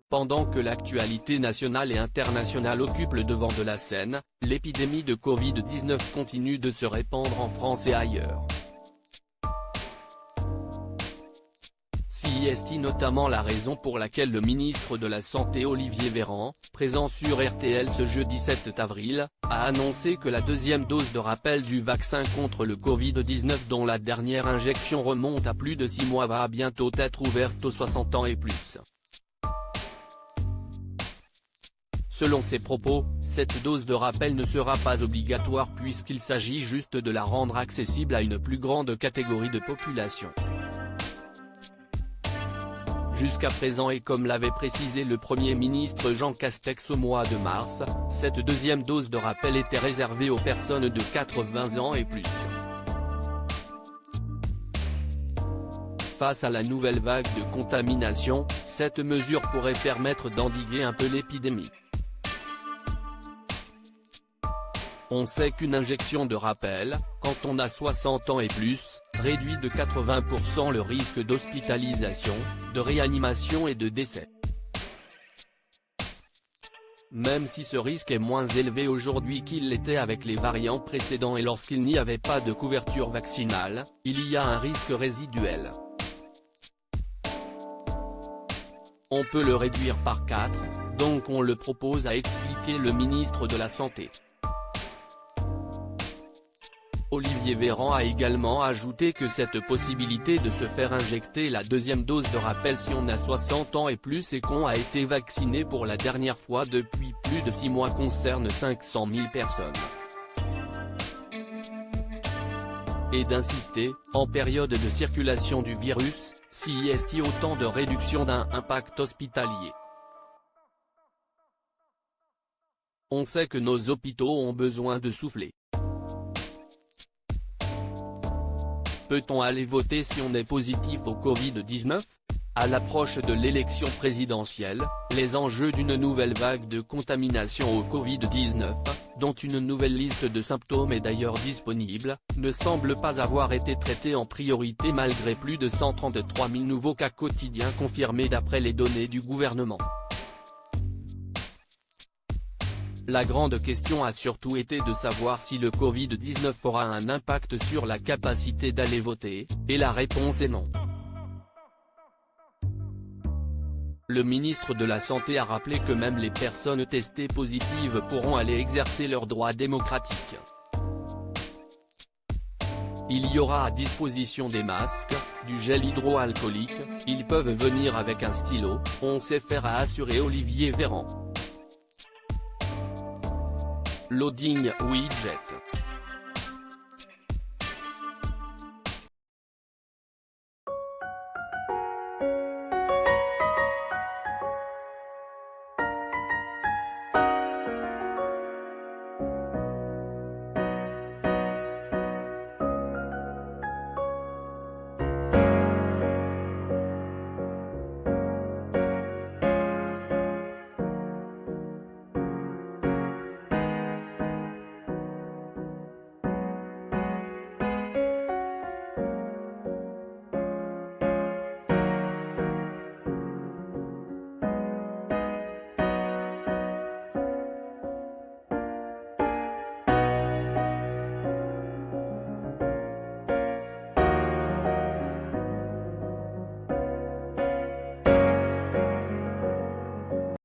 Pendant que l'actualité nationale et internationale occupe le devant de la scène, l'épidémie de Covid-19 continue de se répandre en France et ailleurs. C'est notamment la raison pour laquelle le ministre de la Santé Olivier Véran, présent sur RTL ce jeudi 7 avril, a annoncé que la deuxième dose de rappel du vaccin contre le Covid-19 dont la dernière injection remonte à plus de 6 mois va bientôt être ouverte aux 60 ans et plus. Selon ses propos, cette dose de rappel ne sera pas obligatoire puisqu'il s'agit juste de la rendre accessible à une plus grande catégorie de population. Jusqu'à présent et comme l'avait précisé le Premier ministre Jean Castex au mois de mars, cette deuxième dose de rappel était réservée aux personnes de 80 ans et plus. Face à la nouvelle vague de contamination, cette mesure pourrait permettre d'endiguer un peu l'épidémie. On sait qu'une injection de rappel, quand on a 60 ans et plus, réduit de 80% le risque d'hospitalisation, de réanimation et de décès. Même si ce risque est moins élevé aujourd'hui qu'il l'était avec les variants précédents et lorsqu'il n'y avait pas de couverture vaccinale, il y a un risque résiduel. On peut le réduire par 4, donc on le propose, a expliqué le ministre de la Santé. Olivier Véran a également ajouté que cette possibilité de se faire injecter la deuxième dose de rappel si on a 60 ans et plus et qu'on a été vacciné pour la dernière fois depuis plus de 6 mois concerne 500 000 personnes. Et d'insister, en période de circulation du virus, c'est autant de réduction d'un impact hospitalier. On sait que nos hôpitaux ont besoin de souffler. Peut-on aller voter si on est positif au Covid-19 ? À l'approche de l'élection présidentielle, les enjeux d'une nouvelle vague de contamination au Covid-19, dont une nouvelle liste de symptômes est d'ailleurs disponible, ne semblent pas avoir été traités en priorité malgré plus de 133 000 nouveaux cas quotidiens confirmés d'après les données du gouvernement. La grande question a surtout été de savoir si le Covid-19 aura un impact sur la capacité d'aller voter, et la réponse est non. Le ministre de la Santé a rappelé que même les personnes testées positives pourront aller exercer leurs droits démocratiques. Il y aura à disposition des masques, du gel hydroalcoolique, ils peuvent venir avec un stylo, on sait faire, a assuré Olivier Véran. Loading widget.